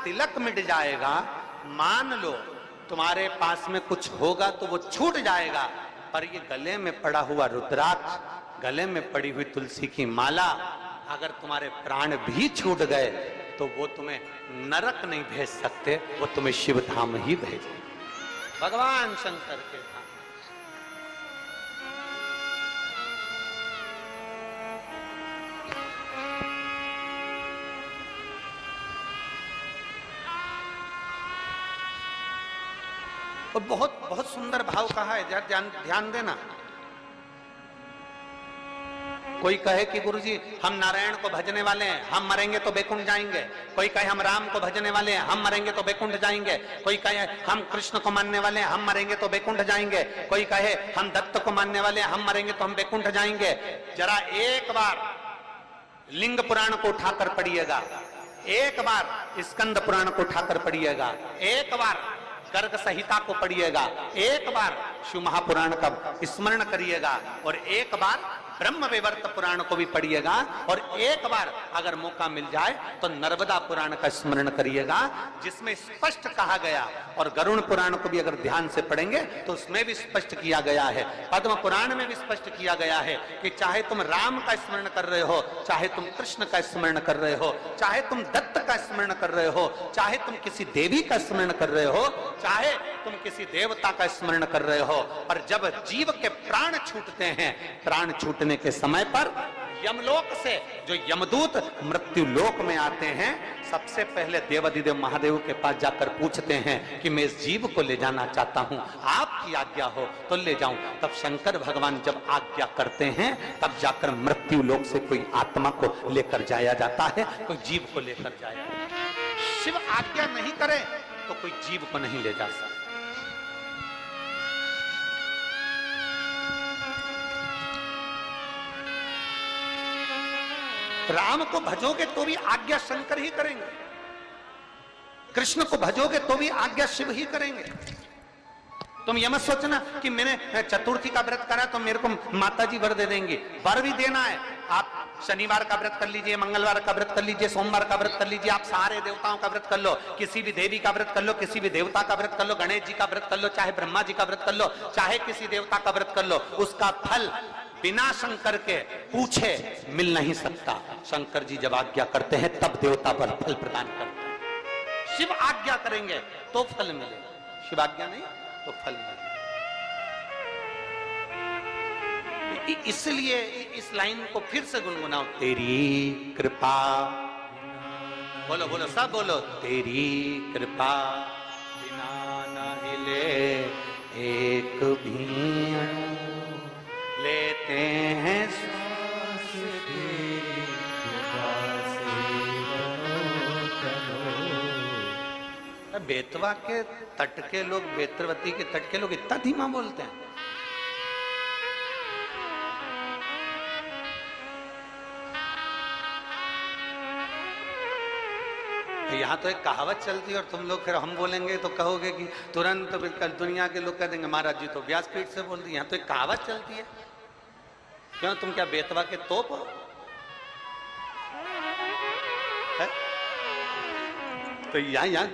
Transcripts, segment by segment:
तिलक मिट जाएगा। मान लो तुम्हारे पास में कुछ होगा तो वो छूट जाएगा, पर ये गले में पड़ा हुआ रुद्राक्ष, गले में पड़ी हुई तुलसी की माला, अगर तुम्हारे प्राण भी छूट गए तो वो तुम्हें नरक नहीं भेज सकते, वो तुम्हें शिव धाम ही भेजेंगे, भगवान शंकर के धाम। और बहुत बहुत सुंदर भाव कहा है, ध्यान ध्यान देना। कोई कहे कि गुरुजी हम नारायण को भजने वाले हैं, हम मरेंगे तो बैकुंठ जाएंगे। कोई कहे हम राम को भजने वाले हैं, हम मरेंगे तो बैकुंठ जाएंगे। कोई कहे हम कृष्ण को मानने वाले हैं, हम मरेंगे तो बैकुंठ जाएंगे। कोई कहे हम दत्त को मानने वाले हैं, हम मरेंगे तो हम बैकुंठ जाएंगे। जरा एक बार लिंग पुराण को उठाकर पढ़िएगा, एक बार स्कंद पुराण को उठाकर पढ़िएगा, एक बार गर्ग संहिता को पढ़िएगा, एक बार शिव महापुराण का स्मरण करिएगा, और एक बार ब्रह्म वैवर्त पुराण को भी पढ़िएगा, और एक बार अगर मौका मिल जाए तो नर्मदा पुराण का स्मरण करिएगा, जिसमें स्पष्ट कहा गया, और गरुड़ पुराण को भी अगर ध्यान से पढ़ेंगे तो उसमें भी स्पष्ट किया गया है, पद्म पुराण में भी स्पष्ट किया गया है कि चाहे तुम राम का स्मरण कर रहे हो, चाहे तुम कृष्ण का स्मरण कर रहे हो, चाहे तुम दत्त का स्मरण कर रहे हो, चाहे तुम किसी देवी का स्मरण कर रहे हो, चाहे तुम किसी देवता का स्मरण कर रहे हो, पर जब जीव के प्राण छूटते हैं, प्राण छूटने के समय पर यमलोक से जो यमदूत मृत्यु लोक में आते हैं, सबसे पहले देवाधिदेव महादेव के पास जाकर पूछते हैं कि मैं इस जीव को ले जाना चाहता हूं, आपकी आज्ञा हो तो ले जाऊं। तब शंकर भगवान जब आज्ञा करते हैं, तब जाकर मृत्यु लोक से कोई आत्मा को लेकर जाया जाता है, कोई जीव को लेकर जाया जाता है। शिव आज्ञा नहीं करे तो कोई जीव को नहीं ले जा सकता। राम को भजोगे तो भी आज्ञा शंकर ही करेंगे, कृष्ण को भजोगे तो भी आज्ञा शिव ही करेंगे। तुम ये मत सोचना कि मैंने चतुर्थी का व्रत करा तो मेरे को माता जी वर दे देंगी, वर भी देना है। आप शनिवार का व्रत कर लीजिए, मंगलवार का व्रत कर लीजिए, सोमवार का व्रत कर लीजिए, आप सारे देवताओं का व्रत कर लो, किसी भी देवी का व्रत कर लो, किसी भी देवता का व्रत कर लो, गणेश जी का व्रत कर लो, चाहे ब्रह्मा जी का व्रत कर लो, चाहे किसी देवता का व्रत कर लो, उसका फल बिना शंकर के पूछे मिल नहीं सकता। शंकर जी जब आज्ञा करते हैं तब देवता पर फल प्रदान करते हैं। शिव आज्ञा करेंगे तो फल मिलेगा, शिव आज्ञा नहीं तो फल मिलेगा। इसलिए इस लाइन को फिर से गुनगुनाओ, तेरी कृपा, बोलो बोलो सब बोलो, तेरी कृपा बिना न हिले एक भी अणु, लेते हैं श्वास तेरी कृपा से। बेतवा के तट के लोग, बेतरवती के तट के लोग इतना धीमा बोलते हैं। यहाँ तो एक कहावत चलती है और तुम लोग फिर हम बोलेंगे तो कहोगे कि तुरंत दुनिया के लोग कह देंगे महाराज जी तो व्यासपीठ से बोल दी। यहाँ तो एक कहावत चलती है, क्यों तुम क्या बेतवा के तोप हो? तो यहाँ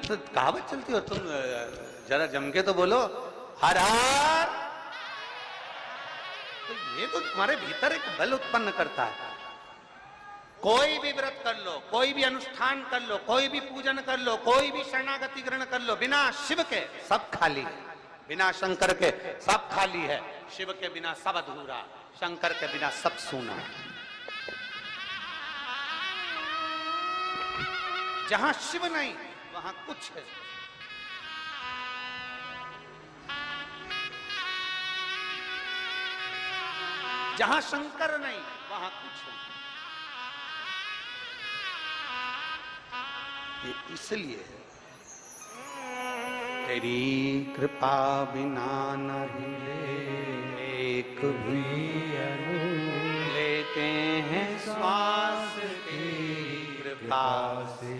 तो कहावत चलती हो, तुम जरा जम के तो बोलो हर हर। तो ये तो तुम्हारे भीतर एक बल उत्पन्न करता है। कोई भी व्रत कर लो, कोई भी अनुष्ठान कर लो, कोई भी पूजन कर लो, कोई भी शरणागति ग्रहण कर लो, बिना शिव के सब खाली है, बिना शंकर के सब खाली है, शिव के बिना सब अधूरा, शंकर के बिना सब सूना है। जहां शिव नहीं वहां कुछ है। जहां शंकर नहीं वहां कुछ है। इसलिए तेरी कृपा बिना न हिले एक भी अणु, लेते हैं श्वास तेरी कृपा से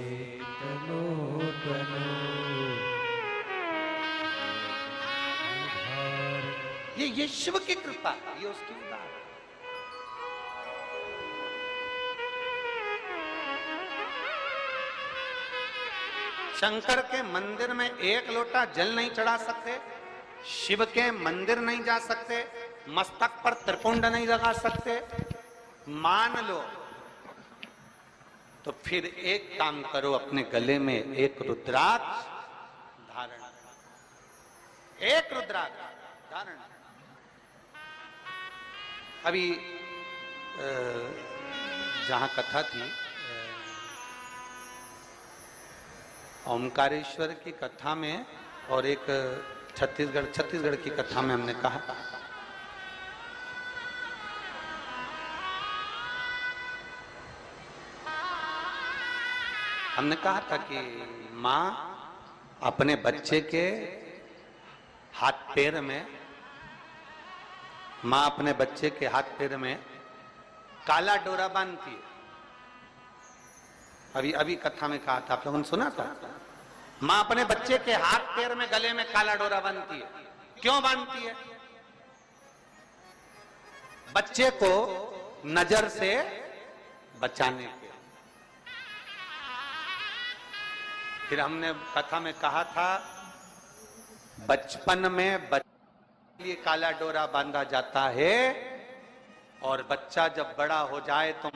तनो तनो। ये शिव की कृपा, ये उसकी उदाहरण। शंकर के मंदिर में एक लोटा जल नहीं चढ़ा सकते, शिव के मंदिर नहीं जा सकते, मस्तक पर त्रिपुंड नहीं लगा सकते, मान लो तो फिर एक काम करो, अपने गले में एक रुद्राक्ष धारण, एक रुद्राक्ष धारण। अभी जहां कथा थी, ओमकारेश्वर की कथा में और एक छत्तीसगढ़ की कथा में हमने कहा था कि माँ अपने बच्चे के हाथ पैर में, माँ अपने बच्चे के हाथ पैर में काला डोरा बांधती है। अभी कथा में कहा था, आप लोगों ने सुना था। माँ अपने बच्चे के हाथ पैर में गले में काला डोरा बांधती है। क्यों बांधती है? बच्चे को नजर से बचाने के। फिर हमने कथा में कहा था, बचपन में बच्चे के लिए काला डोरा बांधा जाता है, और बच्चा जब बड़ा हो जाए तो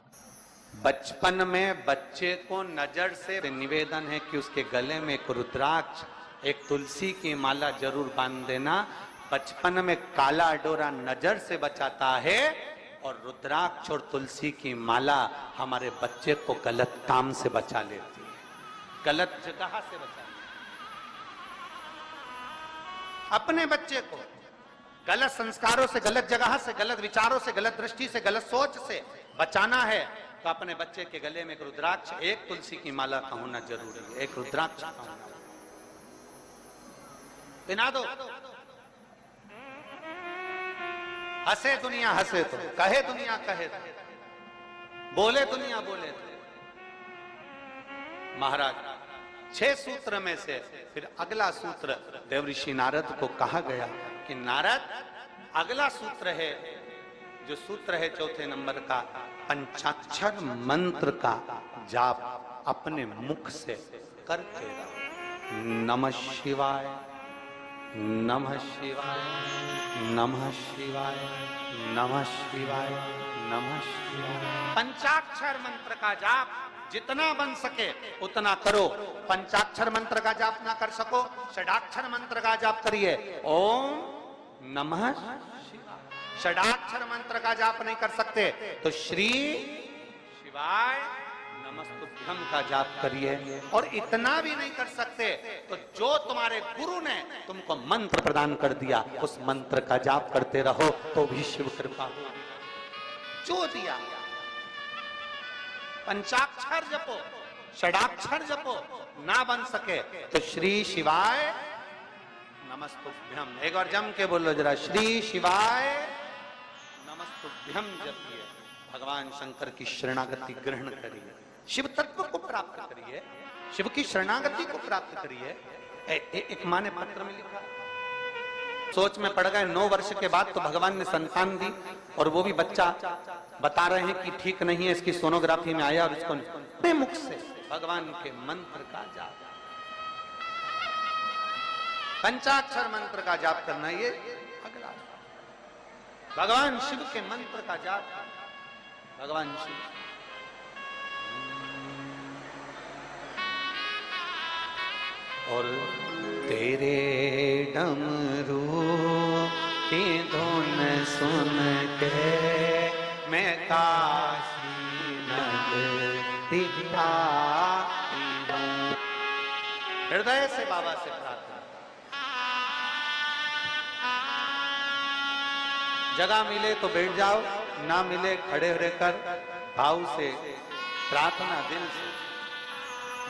बचपन में बच्चे को नजर से निवेदन है कि उसके गले में एक रुद्राक्ष, एक तुलसी की माला जरूर बांध देना। बचपन में काला डोरा नजर से बचाता है, और रुद्राक्ष और तुलसी की माला हमारे बच्चे को गलत काम से बचा लेती है, गलत जगह से बचा लेती है। अपने बच्चे को गलत संस्कारों से, गलत जगह से, गलत विचारों से, गलत दृष्टि से, गलत सोच से बचाना है तो अपने बच्चे के गले में एक रुद्राक्ष, एक तुलसी की माला का होना जरूरी है। एक रुद्राक्ष का होना, पिना दो। हंसे दुनिया हंसे तो, कहे दुनिया कहे तो, बोले दुनिया बोले तो। महाराज 6 सूत्र में से फिर अगला सूत्र देवऋषि नारद को कहा गया कि नारद, अगला सूत्र है, जो सूत्र है 4थे नंबर का, पंचाक्षर मंत्र का जाप अपने मुख से करते रहो। नमः शिवाय, नमः शिवाय, नमः शिवाय, नमः शिवाय, नमः शिवाय। पंचाक्षर मंत्र का जाप जितना बन सके उतना करो। पंचाक्षर मंत्र का जाप ना कर सको, षडाक्षर मंत्र का जाप करिए। ओम नमः शिवाय। षडाक्षर मंत्र का जाप नहीं कर सकते तो श्री शिवाय नमस्तुभ्यम का जाप करिए। और इतना भी नहीं कर सकते तो जो तुम्हारे गुरु ने तुमको मंत्र प्रदान कर दिया, उस मंत्र का जाप करते रहो तो भी शिव कृपा हो। जो दिया, पंचाक्षर जपो, षडाक्षर जपो, ना बन सके तो श्री शिवाय नमस्तुभ्यम, एक बार जम के बोलो जरा, श्री शिवाय नमस्तुभ्यम जपिए। भगवान शंकर की शरणागति ग्रहण करिए, शिव तत्व को प्राप्त करिए, शिव की शरणागति को प्राप्त करिए। एक माँ ने पत्र में लिखा, सोच में पड़ गए, 9 वर्ष के बाद तो भगवान ने संतान दी, और वो भी बच्चा बता रहे हैं कि ठीक नहीं है, इसकी सोनोग्राफी में आया, और उसको अपने मुख से भगवान के मंत्र का जाप, पंचाक्षर मंत्र का जाप करना, ये अगला भगवान शिव के मंत्र का जाप। भगवान शिव और तेरे डमरू की धुन सुन के मैं काशी नगरी आई हूं। हृदय से बाबा से प्रार्थना, जगह मिले तो बैठ जाओ, ना मिले खड़े रहकर भाव से प्रार्थना, दिल से।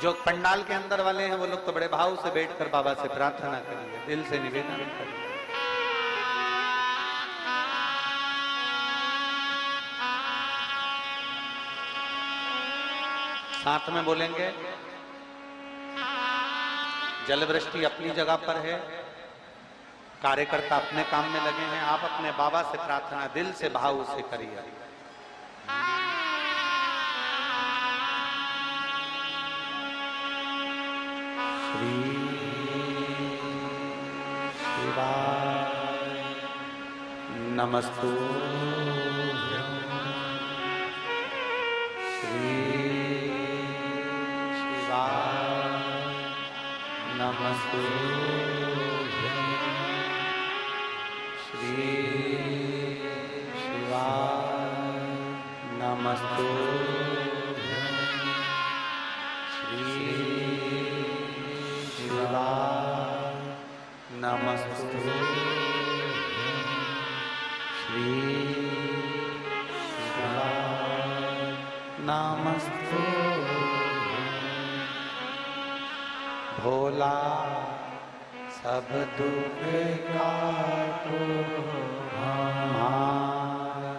जो पंडाल के अंदर वाले हैं वो लोग तो बड़े भाव से बैठकर बाबा से प्रार्थना करेंगे, दिल से निवेदन करेंगे। साथ में बोलेंगे, जल वृष्टि अपनी जगह पर है, कार्यकर्ता अपने काम में लगे हैं, आप अपने बाबा से प्रार्थना दिल से भाव से करिए। श्री शिवाय नमस्तुभ्यं श्री शिवाय नमस्तुभ्यं श्री शिवाय नमस्तुभ्यं श्री शिवाय नमस्तुभ्यं श्री शिवाय नमस्तुभ्यं भोला सब दुख काटो हमारा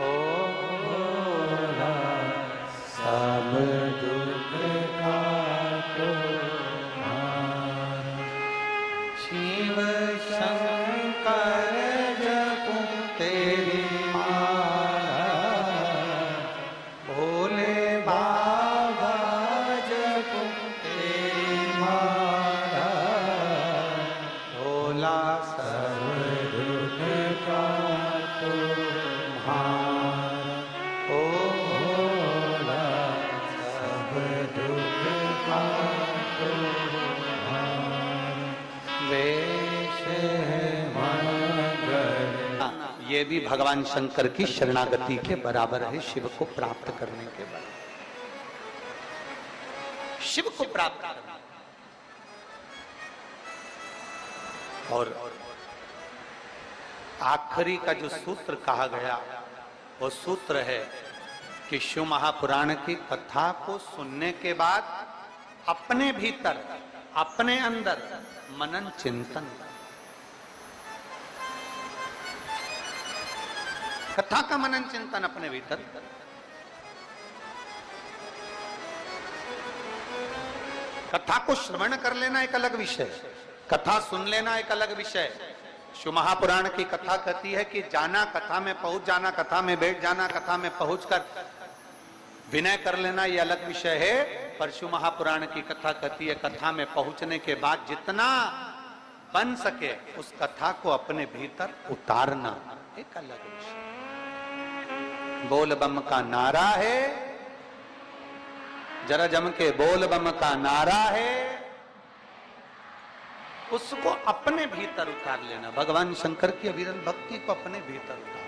ओ भोला सब दुख काटो हमारा शिव शंकर जपो तेरी माला भोले बाबा जपो तेरी माला भोला सब दुख काटो हमारा ओ भोला सब दुख काटो हमारा वेश है मंगल। ये भी भगवान शंकर की शरणागति के बराबर है, शिव को प्राप्त करने के बराबर, शिव को प्राप्त करना। और आखिरी का जो सूत्र कहा गया वो सूत्र है कि शिव महापुराण की कथा को सुनने के बाद अपने भीतर, अपने अंदर मनन चिंतन, कथा का मनन चिंतन अपने भीतर, कथा को श्रवण कर लेना एक अलग विषय, कथा सुन लेना एक अलग विषय। शिव महापुराण की कथा कहती है कि जाना, कथा में पहुंच जाना, कथा में बैठ जाना, कथा में पहुंचकर विनय कर लेना ये अलग विषय है। पर शिव महापुराण की कथा कहती है कथा में पहुंचने के बाद जितना बन सके उस कथा को अपने भीतर उतारना एक अलग विषय। बोल बम का नारा है, जरा जम के बोल बम का नारा है, उसको अपने भीतर उतार लेना। भगवान शंकर की अविरल भक्ति को अपने भीतर उतार,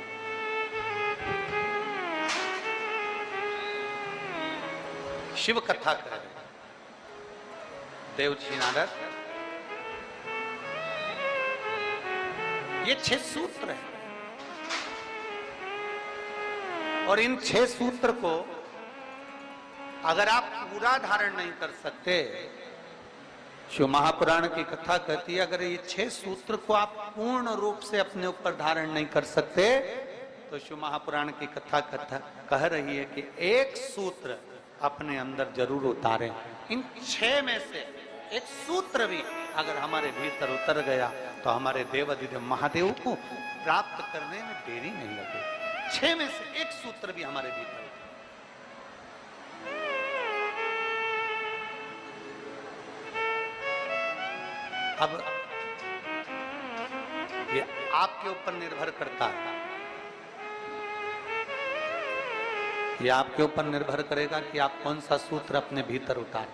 शिव कथा कर रहे देवजी नारद। ये 6 सूत्र है और इन 6 सूत्र को अगर आप पूरा धारण नहीं कर सकते, शिव महापुराण की कथा कहती है अगर ये 6 सूत्र को आप पूर्ण रूप से अपने ऊपर धारण नहीं कर सकते तो शिव महापुराण की कथा कह रही है कि एक सूत्र अपने अंदर जरूर उतारें। इन 6 में से एक सूत्र भी अगर हमारे भीतर उतर गया तो हमारे देवाधिदेव महादेव को प्राप्त करने में देरी नहीं लगे। 6 में से एक सूत्र भी हमारे भीतर। अब ये आपके ऊपर निर्भर करता है, ये आपके ऊपर निर्भर करेगा कि आप कौन सा सूत्र अपने भीतर उतार।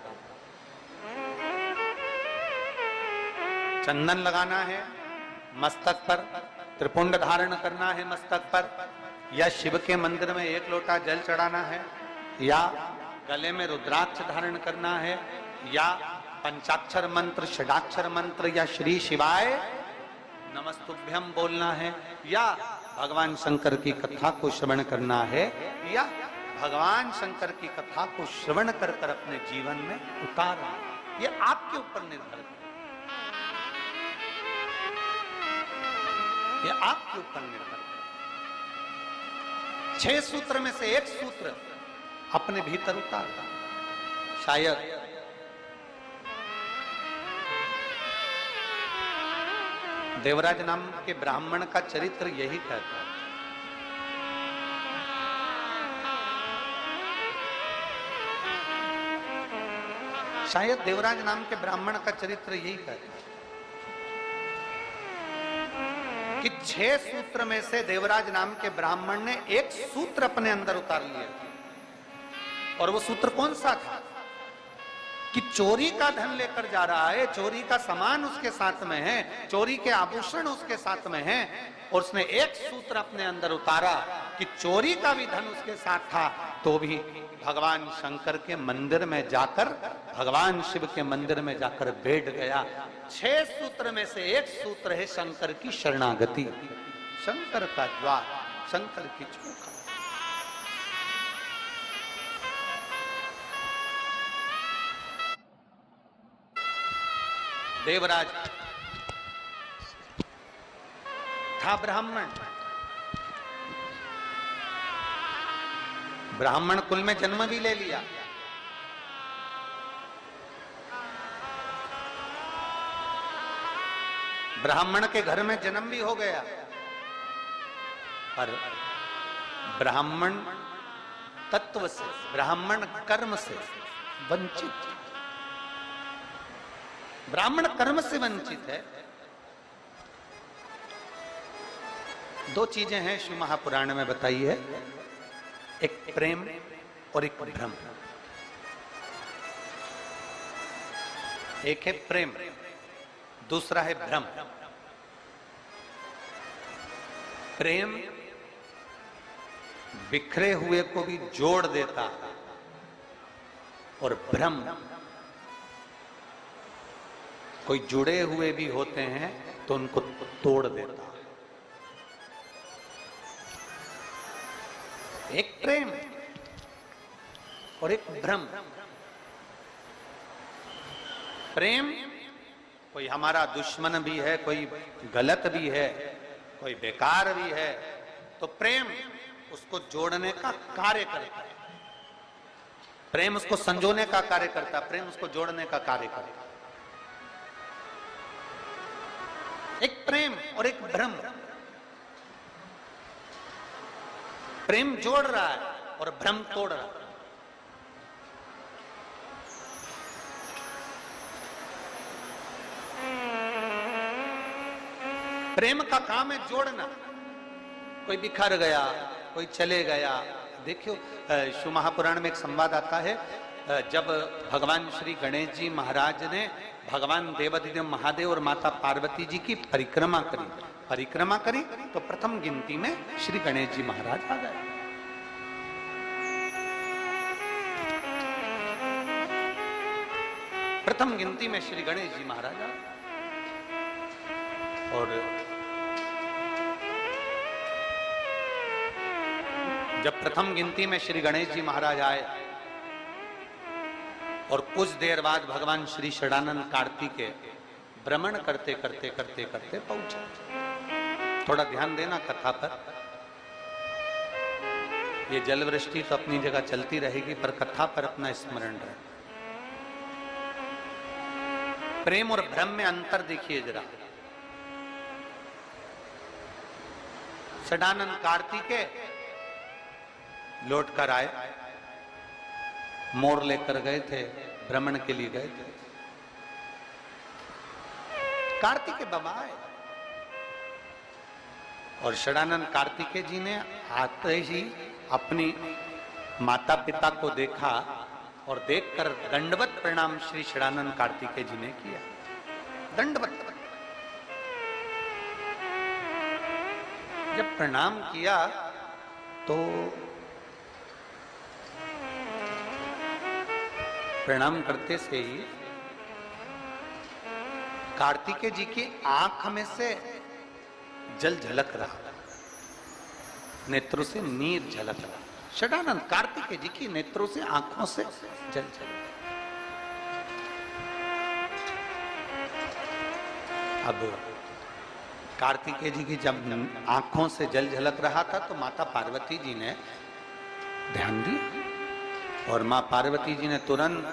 चंदन लगाना है मस्तक पर, त्रिपुंड धारण करना है मस्तक पर, या शिव के मंदिर में 1 लोटा जल चढ़ाना है, या गले में रुद्राक्ष धारण करना है, या पंचाक्षर मंत्र, षडाक्षर मंत्र, या श्री शिवाय नमस्तुभ्यम बोलना है, या भगवान शंकर की कथा को श्रवण करना है, या भगवान शंकर की कथा को श्रवण कर कर अपने जीवन में उतारना। ये आपके ऊपर निर्भर है, ये आपके ऊपर निर्भर है। 6 सूत्र में से एक सूत्र अपने भीतर उतारना। शायद देवराज नाम के ब्राह्मण का चरित्र यही कहता है। शायद देवराज नाम के ब्राह्मण का चरित्र यही कहता है कि 6 सूत्र में से देवराज नाम के ब्राह्मण ने एक सूत्र अपने अंदर उतार लिया, और वो सूत्र कौन सा था कि चोरी का धन लेकर जा रहा है, चोरी का सामान उसके साथ में है, चोरी के आभूषण उसके साथ में है, और उसने एक सूत्र अपने अंदर उतारा कि चोरी का भी धन उसके साथ था, तो भी भगवान शंकर के मंदिर में जाकर, भगवान शिव के मंदिर में जाकर बैठ गया। 6 सूत्र में से एक सूत्र है शंकर की शरणागति, शंकर का द्वार, शंकर की चौखट। देवराज था ब्राह्मण, ब्राह्मण कुल में जन्म भी ले लिया, ब्राह्मण के घर में जन्म भी हो गया, पर ब्राह्मण तत्व से, ब्राह्मण कर्म से वंचित, ब्राह्मण कर्म से वंचित है। 2 चीजें हैं शिव महापुराण में बताई है, एक प्रेम और एक भ्रम। एक है प्रेम, दूसरा है भ्रम। प्रेम बिखरे हुए को भी जोड़ देता, और भ्रम कोई जुड़े हुए भी होते हैं तो उनको तोड़ देता। एक प्रेम और एक भ्रम। प्रेम कोई हमारा दुश्मन भी है, कोई गलत भी है, कोई बेकार भी है, तो प्रेम उसको जोड़ने का कार्य करता है, प्रेम उसको संजोने का कार्य करता है, प्रेम उसको जोड़ने का कार्य करता है। एक प्रेम और एक भ्रम। प्रेम जोड़ रहा है और भ्रम तोड़ रहा है। प्रेम का काम है जोड़ना। कोई बिखर गया, कोई चले गया। देखियो शिव महापुराण में एक संवाद आता है, जब भगवान श्री गणेश जी महाराज ने भगवान देवाधिदेव महादेव और माता पार्वती जी की परिक्रमा करी तो प्रथम गिनती में श्री गणेश जी महाराज आ गए। प्रथम गिनती में श्री गणेश जी महाराज आ गए। और जब प्रथम गिनती में श्री गणेश जी महाराज आए और कुछ देर बाद भगवान श्री षडानंद कार्तिकेय भ्रमण करते करते पहुंचे। थोड़ा ध्यान देना कथा पर। ये जल वृष्टि तो अपनी जगह चलती रहेगी, पर कथा पर अपना स्मरण रहे। प्रेम और भ्रम में अंतर देखिए जरा। षडानंद कार्तिकेय लौट कर आए, मोर लेकर गए थे, भ्रमण के लिए गए थे। कार्तिकेय बाबा आए और षडानंद कार्तिकेय जी ने आते ही अपनी माता पिता को देखा और देखकर दंडवत प्रणाम श्री षडानंद कार्तिकेय जी ने किया। दंडवत। जब प्रणाम किया तो प्रणाम करते से ही कार्तिकेय जी की आंख में से जल झलक रहा, नेत्रों से नीर झलक रहा। षडानंद कार्तिकेय जी की नेत्रों से, आंखों से जल झलक। अब कार्तिकेय जी की जब आंखों से जल झलक रहा था तो माता पार्वती जी ने ध्यान दिया और मां पार्वती जी ने तुरंत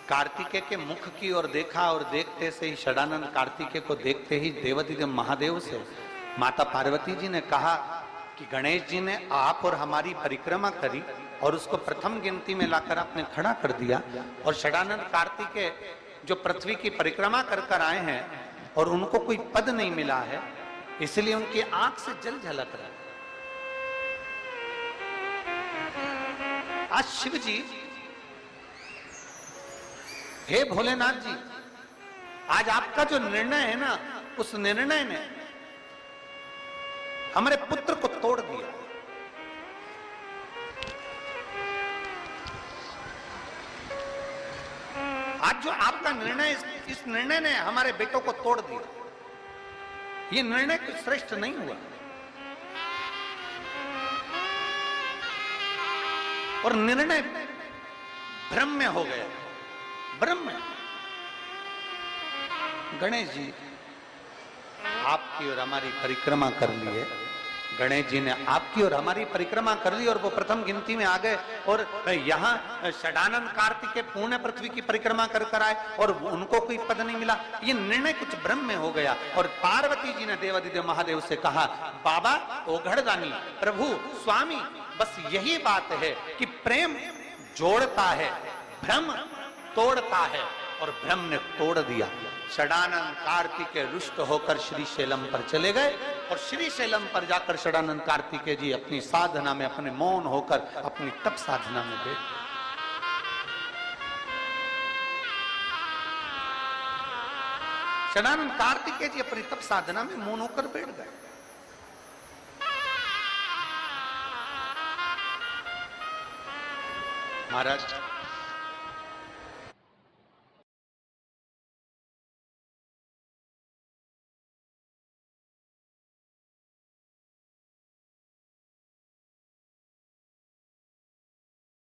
कार्तिकेय के मुख की ओर देखा और देखते से ही षडानंद कार्तिकेय को देखते ही देवाधिदेव महादेव से माता पार्वती जी ने कहा कि गणेश जी ने आप और हमारी परिक्रमा करी, और उसको प्रथम गिनती में लाकर आपने खड़ा कर दिया। और षडानंद कार्तिकेय जो पृथ्वी की परिक्रमा कर कर आए हैं और उनको कोई पद नहीं मिला है, इसलिए उनकी आंख से जल झलक रहा है। आज शिव जी, हे भोलेनाथ जी, आज आपका जो निर्णय है ना, उस निर्णय ने हमारे पुत्र को तोड़ दिया। आज जो आपका निर्णय, इस निर्णय ने हमारे बेटों को तोड़ दिया। ये निर्णय कुछ श्रेष्ठ नहीं हुआ। और निर्णय भ्रम्य हो गया, ब्रह्म। गणेश जी आपकी और हमारी परिक्रमा कर लिए। गणेश जी ने आपकी और हमारी परिक्रमा कर ली और वो प्रथम गिनती में आ गए। और यहाँ षडानंद कार्तिकेय पूर्ण पृथ्वी की परिक्रमा कर कर आए और उनको कोई पद नहीं मिला। ये निर्णय कुछ भ्रम में हो गया। और पार्वती जी ने देवादिदेव महादेव से कहा, बाबा ओघड़दानी, प्रभु स्वामी, बस यही बात है कि प्रेम जोड़ता है, भ्रम तोड़ता है। और भ्रम ने तोड़ दिया। षडानंद कार्तिकेय रुष्ट होकर श्री शैलम पर चले गए और श्री शैलम पर जाकर षडानंद कार्तिकेय जी अपनी साधना में, अपने मौन होकर अपनी तप साधना में बैठ। षडानंद कार्तिकेय जी अपनी तप साधना में मौन होकर बैठ गए। महाराज